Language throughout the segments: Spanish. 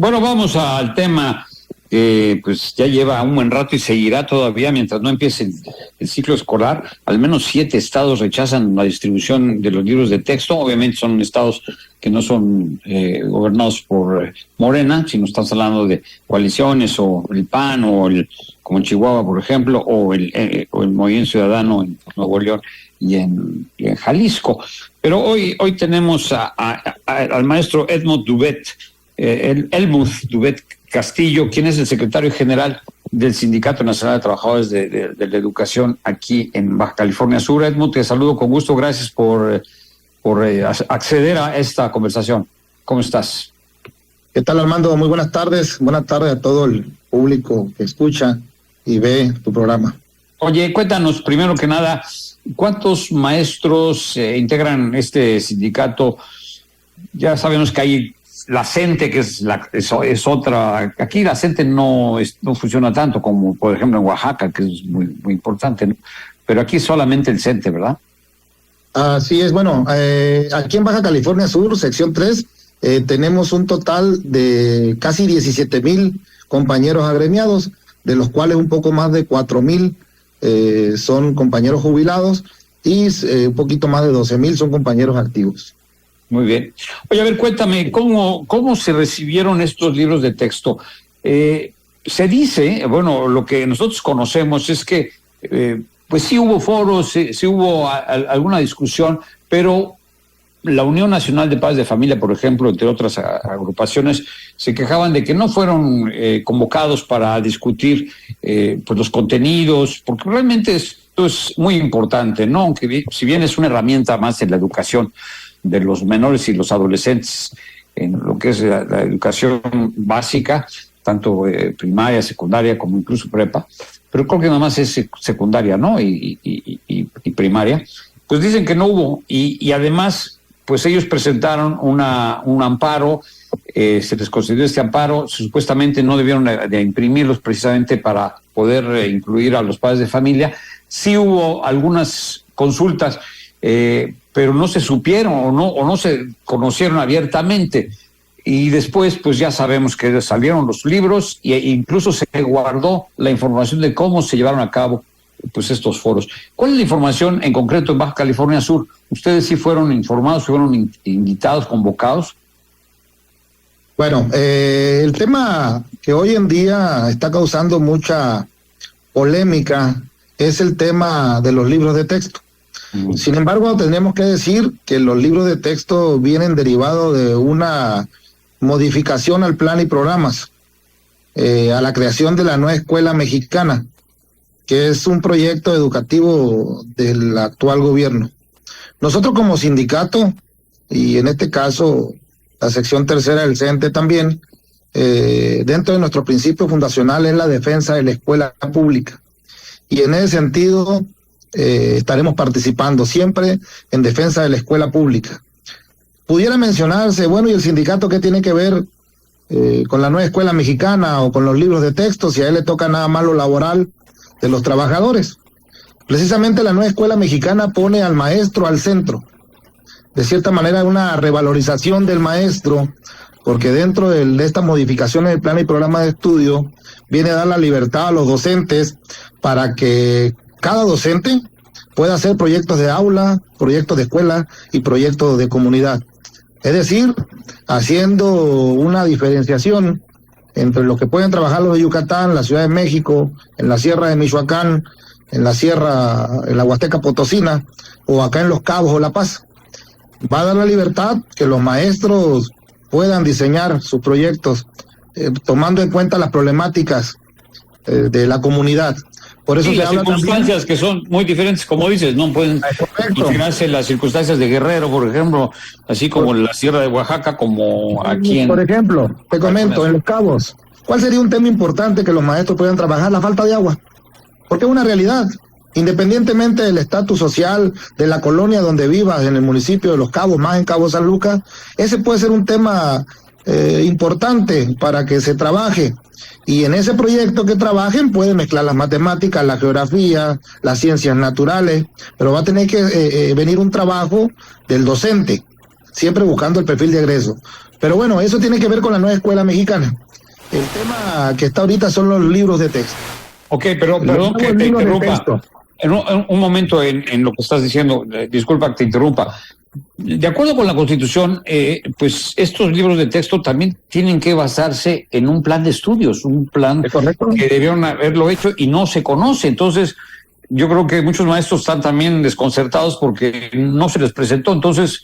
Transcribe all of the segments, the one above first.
Bueno, vamos al tema que pues ya lleva un buen rato y seguirá todavía mientras no empiece el ciclo escolar. Al menos 7 estados rechazan la distribución de los libros de texto. Obviamente son estados que no son gobernados por Morena, sino estamos hablando de coaliciones o el PAN como en Chihuahua, por ejemplo, o el Movimiento Ciudadano en Nuevo León y en Jalisco. Pero hoy tenemos al maestro Edmond Dubet, Helmut Dubet Castillo, quien es el secretario general del Sindicato Nacional de Trabajadores de la Educación aquí en Baja California Sur. Edmund, te saludo con gusto, gracias por acceder a esta conversación. ¿Cómo estás? ¿Qué tal, Armando? Muy buenas tardes a todo el público que escucha y ve tu programa. Oye, cuéntanos primero que nada, ¿cuántos maestros integran este sindicato? Ya sabemos que hay la CENTE, que es otra. Aquí la CENTE no funciona tanto como, por ejemplo, en Oaxaca, que es muy, muy importante, ¿no? Pero aquí solamente el CENTE, ¿verdad? Así es. Bueno, aquí en Baja California Sur, sección 3, tenemos un total de casi 17,000 compañeros agremiados, de los cuales un poco más de 4,000 son compañeros jubilados y un poquito más de 12,000 son compañeros activos. Muy bien. Oye, a ver, cuéntame, ¿cómo se recibieron estos libros de texto? Se dice, bueno, lo que nosotros conocemos es que, pues sí hubo foros, sí hubo alguna discusión, pero la Unión Nacional de Padres de Familia, por ejemplo, entre otras agrupaciones, se quejaban de que no fueron convocados para discutir pues los contenidos, porque realmente esto es muy importante, ¿no? Aunque si bien es una herramienta más en la educación de los menores y los adolescentes en lo que es la educación básica, tanto primaria, secundaria, como incluso prepa, pero creo que nada más es secundaria, ¿no? Y primaria, pues dicen que no hubo, y además, pues ellos presentaron un amparo, se les concedió este amparo, supuestamente no debieron de imprimirlos precisamente para poder incluir a los padres de familia. Sí hubo algunas consultas, pero no se supieron o no se conocieron abiertamente. Y después, pues ya sabemos que salieron los libros e incluso se guardó la información de cómo se llevaron a cabo pues estos foros. ¿Cuál es la información en concreto en Baja California Sur? ¿Ustedes sí fueron informados, fueron invitados, convocados? Bueno, el tema que hoy en día está causando mucha polémica es el tema de los libros de texto. Sin embargo, tenemos que decir que los libros de texto vienen derivados de una modificación al plan y programas, a la creación de la nueva escuela mexicana, que es un proyecto educativo del actual gobierno. Nosotros como sindicato, y en este caso la sección tercera del CENTE también, dentro de nuestro principio fundacional es la defensa de la escuela pública. Y en ese sentido estaremos participando siempre en defensa de la escuela pública. Pudiera mencionarse, bueno, ¿y el sindicato qué tiene que ver con la nueva escuela mexicana o con los libros de texto si a él le toca nada más lo laboral de los trabajadores? Precisamente la nueva escuela mexicana pone al maestro al centro. De cierta manera, una revalorización del maestro, porque dentro de estas modificaciones del plan y programa de estudio viene a dar la libertad a los docentes para que cada docente pueda hacer proyectos de aula, proyectos de escuela y proyectos de comunidad. Es decir, haciendo una diferenciación entre los que pueden trabajar los de Yucatán, la Ciudad de México, en la Sierra de Michoacán, en la Huasteca Potosina, o acá en Los Cabos o La Paz. Va a dar la libertad que los maestros puedan diseñar sus proyectos, tomando en cuenta las problemáticas de la comunidad. Por eso sí, las circunstancias también, que son muy diferentes, como dices, no pueden imaginarse las circunstancias de Guerrero, por ejemplo, así como en la Sierra de Oaxaca, como aquí en... Por ejemplo, te comento, en Los Cabos, ¿cuál sería un tema importante que los maestros puedan trabajar? La falta de agua, porque es una realidad. Independientemente del estatus social de la colonia donde vivas, en el municipio de Los Cabos, más en Cabo San Lucas, ese puede ser un tema importante para que se trabaje. Y en ese proyecto que trabajen pueden mezclar las matemáticas, la geografía, las ciencias naturales, pero va a tener que venir un trabajo del docente, siempre buscando el perfil de egreso. Pero bueno, eso tiene que ver con la nueva escuela mexicana. El tema que está ahorita son los libros de texto. Ok, pero perdón que te interrumpa. En un momento en lo que estás diciendo, disculpa que te interrumpa. De acuerdo con la Constitución, pues estos libros de texto también tienen que basarse en un plan de estudios, un plan que debieron haberlo hecho y no se conoce. Entonces, yo creo que muchos maestros están también desconcertados porque no se les presentó. Entonces,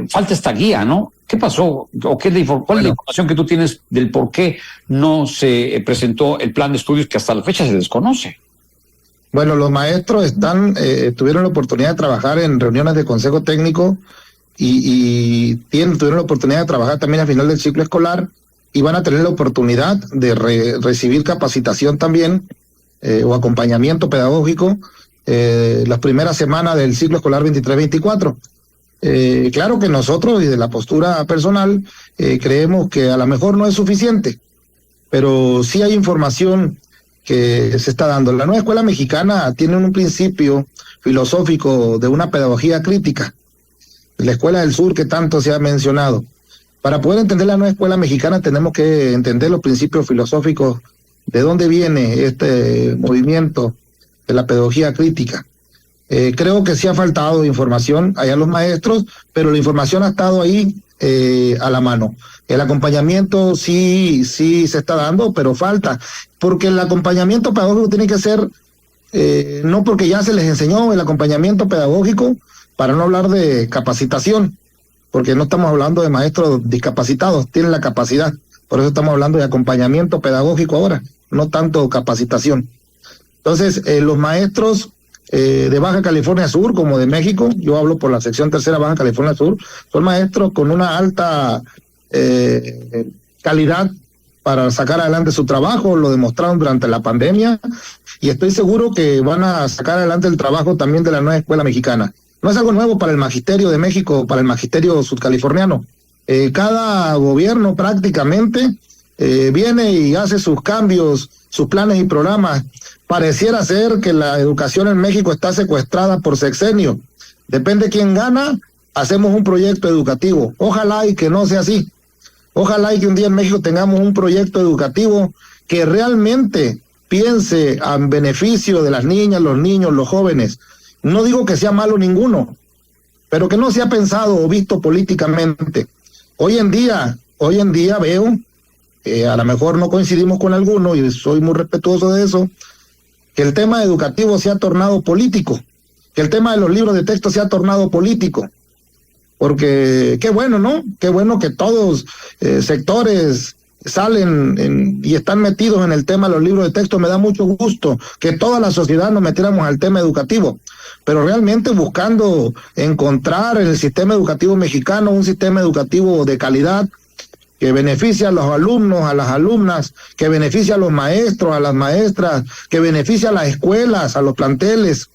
falta esta guía, ¿no? ¿Qué pasó? ¿O cuál es la información que tú tienes del por qué no se presentó el plan de estudios que hasta la fecha se desconoce? Bueno, los maestros tuvieron la oportunidad de trabajar en reuniones de consejo técnico y tuvieron la oportunidad de trabajar también al final del ciclo escolar y van a tener la oportunidad de recibir capacitación también o acompañamiento pedagógico las primeras semanas del ciclo escolar 23-24. Claro que nosotros, y de la postura personal, creemos que a lo mejor no es suficiente, pero sí hay información que se está dando. La nueva escuela mexicana tiene un principio filosófico de una pedagogía crítica, la escuela del sur que tanto se ha mencionado. Para poder entender la nueva escuela mexicana tenemos que entender los principios filosóficos de dónde viene este movimiento de la pedagogía crítica. Creo que sí ha faltado información allá a los maestros, pero la información ha estado ahí a la mano. El acompañamiento sí se está dando, pero falta, porque el acompañamiento pedagógico tiene que ser, no porque ya se les enseñó el acompañamiento pedagógico, para no hablar de capacitación, porque no estamos hablando de maestros discapacitados, tienen la capacidad, por eso estamos hablando de acompañamiento pedagógico ahora, no tanto capacitación. Entonces, los maestros de Baja California Sur, como de México, yo hablo por la sección tercera Baja California Sur, son maestros con una alta calidad para sacar adelante su trabajo, lo demostraron durante la pandemia, y estoy seguro que van a sacar adelante el trabajo también de la nueva escuela mexicana. No es algo nuevo para el magisterio de México, para el magisterio sudcaliforniano. Cada gobierno prácticamente viene y hace sus cambios, sus planes y programas. Pareciera ser que la educación en México está secuestrada por sexenio. Depende quién gana, hacemos un proyecto educativo. Ojalá y que no sea así. Ojalá y que un día en México tengamos un proyecto educativo que realmente piense en beneficio de las niñas, los niños, los jóvenes. No digo que sea malo ninguno, pero que no se ha pensado o visto políticamente. Hoy en día veo, a lo mejor no coincidimos con alguno y soy muy respetuoso de eso, que el tema educativo se ha tornado político, que el tema de los libros de texto se ha tornado político, porque qué bueno, ¿no? Qué bueno que todos sectores salen y están metidos en el tema de los libros de texto. Me da mucho gusto que toda la sociedad nos metiéramos al tema educativo, pero realmente buscando encontrar en el sistema educativo mexicano un sistema educativo de calidad, que beneficia a los alumnos, a las alumnas, que beneficia a los maestros, a las maestras, que beneficia a las escuelas, a los planteles,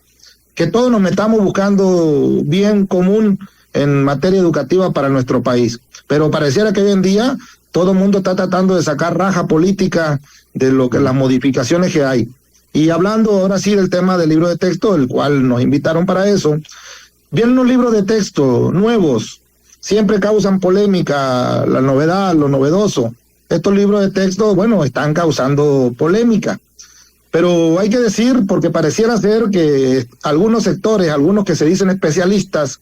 que todos nos metamos buscando bien común en materia educativa para nuestro país. Pero pareciera que hoy en día todo el mundo está tratando de sacar raja política de lo que las modificaciones que hay. Y hablando ahora sí del tema del libro de texto, el cual nos invitaron para eso, vienen los libros de texto nuevos, siempre causan polémica, la novedad, lo novedoso. Estos libros de texto, bueno, están causando polémica. Pero hay que decir, porque pareciera ser que algunos sectores, algunos que se dicen especialistas,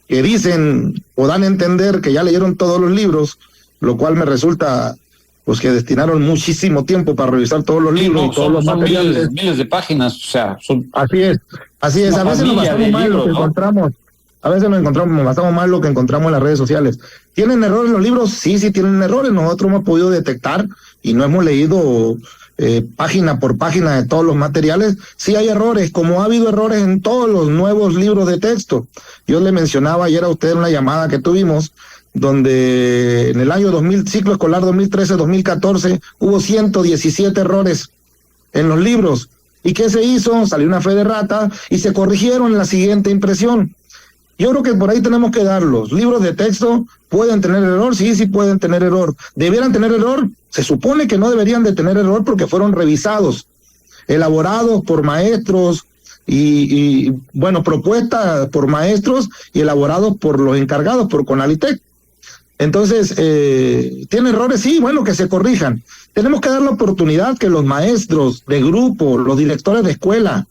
que dicen o dan a entender que ya leyeron todos los libros, lo cual me resulta pues que destinaron muchísimo tiempo para revisar todos los libros y todos los materiales. Miles de páginas, o sea, son... Así es. A veces nos basamos mal lo que encontramos. A veces nos basamos mal lo que encontramos en las redes sociales. ¿Tienen errores los libros? Sí, tienen errores. Nosotros hemos podido detectar y no hemos leído página por página de todos los materiales. Sí hay errores, como ha habido errores en todos los nuevos libros de texto. Yo le mencionaba ayer a usted en una llamada que tuvimos, donde en el año ciclo escolar 2013-2014 hubo 117 errores en los libros. ¿Y qué se hizo? Salió una fe de rata y se corrigieron en la siguiente impresión. Yo creo que por ahí tenemos que darlos. Libros de texto pueden tener error, sí pueden tener error. ¿Debieran tener error? Se supone que no deberían de tener error porque fueron revisados, elaborados por maestros y bueno, propuestas por maestros y elaborados por los encargados, por Conalitec. Entonces, ¿tiene errores? Sí, bueno, que se corrijan. Tenemos que dar la oportunidad que los maestros de grupo, los directores de escuela,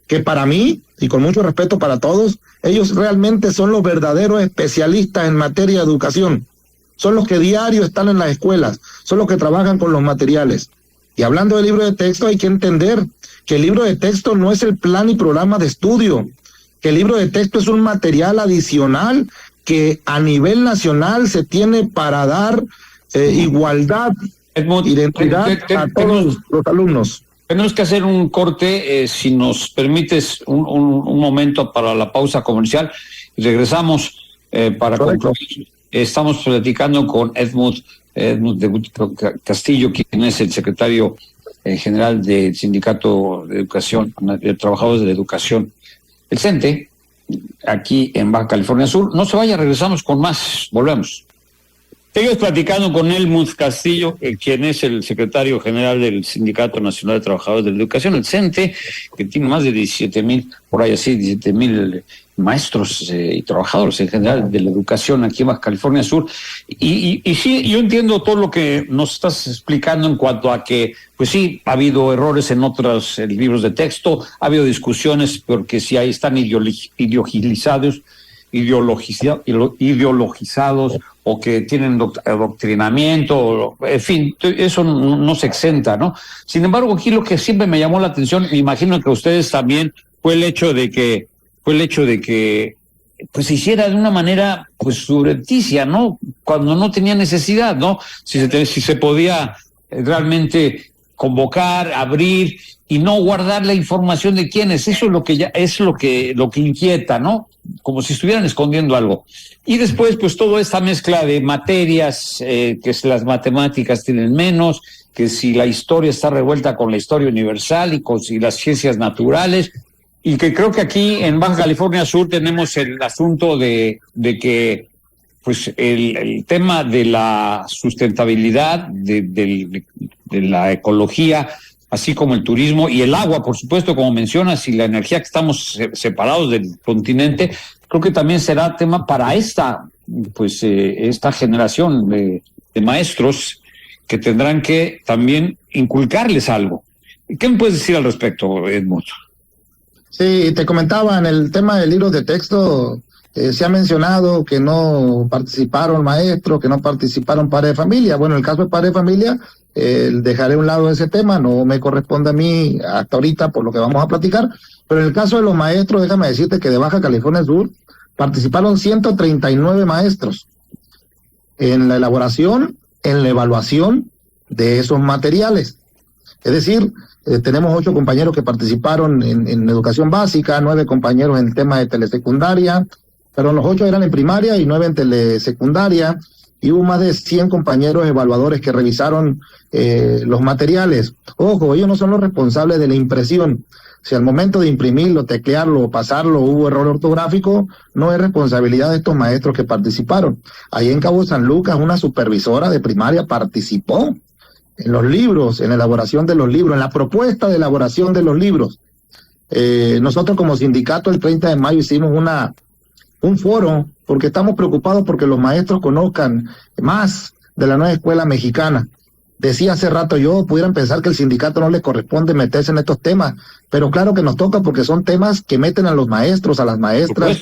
que para mí, y con mucho respeto para todos, ellos realmente son los verdaderos especialistas en materia de educación. Son los que diario están en las escuelas, son los que trabajan con los materiales. Y hablando del libro de texto, hay que entender que el libro de texto no es el plan y programa de estudio, que el libro de texto es un material adicional que a nivel nacional se tiene para dar igualdad, Edmund, identidad a todos los alumnos. Tenemos que hacer un corte, si nos permites un momento para la pausa comercial y regresamos para concluir. Estamos platicando con Edmund Castillo, quien es el secretario general del Sindicato de Educación, de Trabajadores de la Educación, el CENTE, aquí en Baja California Sur. No se vaya, regresamos con más, volvemos. Seguimos platicando con Edmund Castillo, quien es el secretario general del Sindicato Nacional de Trabajadores de la Educación, el CENTE, que tiene más de 17,000, por ahí así, 17,000 maestros y trabajadores en general de la educación aquí en Baja California Sur. Y sí, yo entiendo todo lo que nos estás explicando en cuanto a que, pues sí, ha habido errores en otros libros de texto, ha habido discusiones porque si ahí están ideologizados o que tienen adoctrinamiento, en fin, eso no se exenta, ¿no? Sin embargo, aquí lo que siempre me llamó la atención, me imagino que a ustedes también, fue el hecho de que pues se hiciera de una manera pues subrepticia, ¿no? Cuando no tenía necesidad, ¿no? Si se podía realmente convocar, abrir y no guardar la información de quiénes, eso es lo que ya es lo que inquieta, ¿no? Como si estuvieran escondiendo algo. Y después, pues toda esta mezcla de materias, que las matemáticas tienen menos, que si la historia está revuelta con la historia universal y con si las ciencias naturales, y que creo que aquí en Baja California Sur tenemos el asunto de que pues el tema de la sustentabilidad, de la ecología, así como el turismo y el agua, por supuesto, como mencionas, y la energía, que estamos separados del continente, creo que también será tema para esta generación de maestros que tendrán que también inculcarles algo. ¿Qué me puedes decir al respecto, Edmund? Sí, te comentaba en el tema de libros de texto, se ha mencionado que no participaron maestros, que no participaron padres de familia. Bueno, en el caso de padres de familia, dejaré a un lado ese tema, no me corresponde a mí hasta ahorita por lo que vamos a platicar, pero en el caso de los maestros, déjame decirte que de Baja California Sur participaron 139 maestros en la elaboración, en la evaluación de esos materiales. Es decir, tenemos 8 compañeros que participaron en educación básica, 9 compañeros en el tema de telesecundaria, pero los 8 eran en primaria y 9 en telesecundaria, y hubo más de 100 compañeros evaluadores que revisaron los materiales. Ojo, ellos no son los responsables de la impresión. Si al momento de imprimirlo, teclearlo o pasarlo hubo error ortográfico, no es responsabilidad de estos maestros que participaron. Ahí en Cabo San Lucas, una supervisora de primaria participó en los libros, en la elaboración de los libros, en la propuesta de elaboración de los libros. Nosotros como sindicato el 30 de mayo hicimos un foro porque estamos preocupados porque los maestros conozcan más de la nueva escuela mexicana. Decía hace rato yo, pudieran pensar que el sindicato no le corresponde meterse en estos temas, pero claro que nos toca porque son temas que meten a los maestros, a las maestras,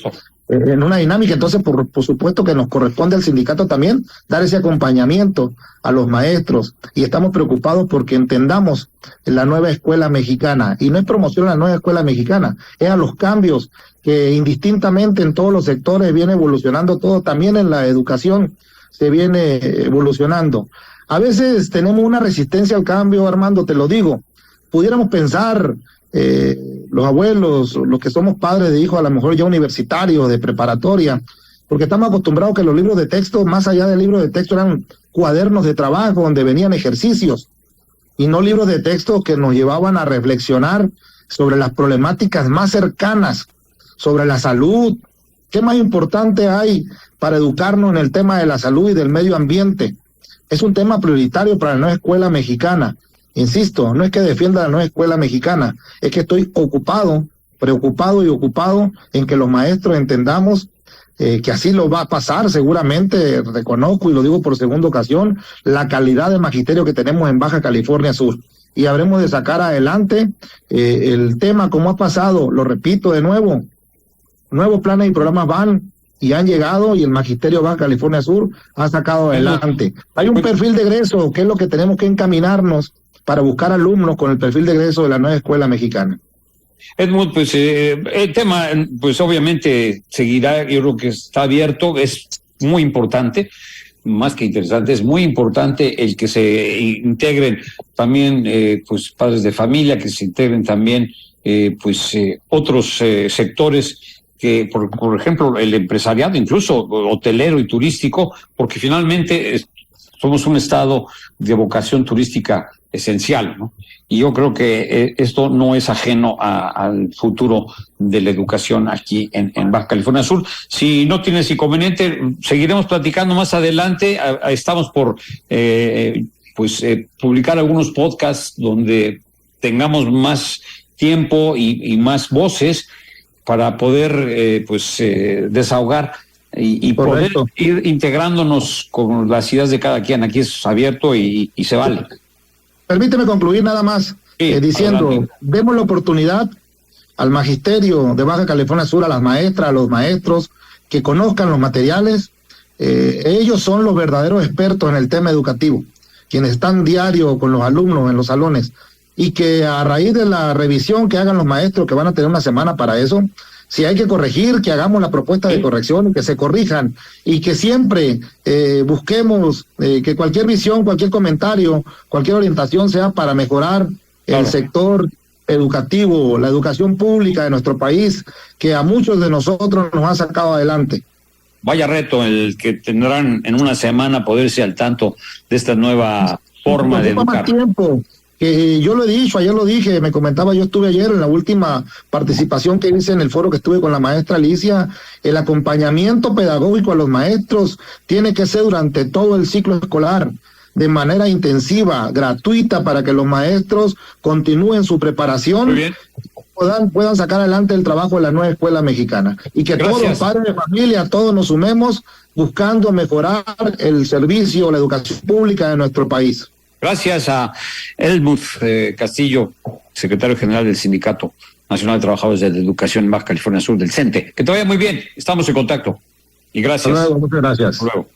en una dinámica. Entonces, por supuesto que nos corresponde al sindicato también dar ese acompañamiento a los maestros, y estamos preocupados porque entendamos la nueva escuela mexicana, y no es promoción a la nueva escuela mexicana, es a los cambios que indistintamente en todos los sectores viene evolucionando todo, también en la educación se viene evolucionando. A veces tenemos una resistencia al cambio, Armando, te lo digo. Pudiéramos pensar, los abuelos, los que somos padres de hijos, a lo mejor ya universitarios, de preparatoria, porque estamos acostumbrados que los libros de texto, más allá del libro de texto, eran cuadernos de trabajo donde venían ejercicios, y no libros de texto que nos llevaban a reflexionar sobre las problemáticas más cercanas, sobre la salud. ¿Qué más importante hay para educarnos en el tema de la salud y del medio ambiente? Es un tema prioritario para la nueva escuela mexicana. Insisto, no es que defienda la nueva escuela mexicana, es que estoy preocupado en que los maestros entendamos que así lo va a pasar seguramente, reconozco y lo digo por segunda ocasión, la calidad de magisterio que tenemos en Baja California Sur. Y habremos de sacar adelante el tema como ha pasado, lo repito de nuevo, nuevos planes y programas van y han llegado y el magisterio Baja California Sur ha sacado adelante. Hay un perfil de egreso que es lo que tenemos que encaminarnos para buscar alumnos con el perfil de egreso de la nueva escuela mexicana. Edmund, pues el tema, pues obviamente seguirá, yo creo que está abierto, es muy importante, más que interesante, es muy importante el que se integren también pues padres de familia, que se integren también otros sectores, que por ejemplo el empresariado, incluso hotelero y turístico, porque finalmente somos un estado de vocación turística esencial, ¿no? Y yo creo que esto no es ajeno al futuro de la educación aquí en Baja California Sur. Si no tienes inconveniente, seguiremos platicando más adelante. Estamos por publicar algunos podcasts donde tengamos más tiempo y más voces para poder desahogar y poder ir integrándonos con las ideas de cada quien. Aquí es abierto y se vale. Permíteme concluir nada más diciendo, adelante. Demos la oportunidad al magisterio de Baja California Sur, a las maestras, a los maestros, que conozcan los materiales. Ellos son los verdaderos expertos en el tema educativo, quienes están diario con los alumnos en los salones, y que a raíz de la revisión que hagan los maestros, que van a tener una semana para eso, si hay que corregir, que hagamos la propuesta de corrección y que se corrijan, y que siempre busquemos que cualquier visión, cualquier comentario, cualquier orientación sea para mejorar el sector educativo, la educación pública de nuestro país, que a muchos de nosotros nos ha sacado adelante. Vaya reto el que tendrán en una semana poderse al tanto de esta nueva forma de educar. Más tiempo. Yo lo he dicho, ayer lo dije, me comentaba, yo estuve ayer en la última participación que hice en el foro que estuve con la maestra Alicia. El acompañamiento pedagógico a los maestros tiene que ser durante todo el ciclo escolar, de manera intensiva, gratuita, para que los maestros continúen su preparación, puedan sacar adelante el trabajo de la nueva escuela mexicana. Y que todos los padres de familia, todos nos sumemos buscando mejorar el servicio, la educación pública de nuestro país. Gracias a Edmund Castillo, secretario general del Sindicato Nacional de Trabajadores de la Educación en Baja California Sur, del CENTE. Que te vaya muy bien, estamos en contacto. Y gracias. Hasta luego, muchas gracias. Hasta luego.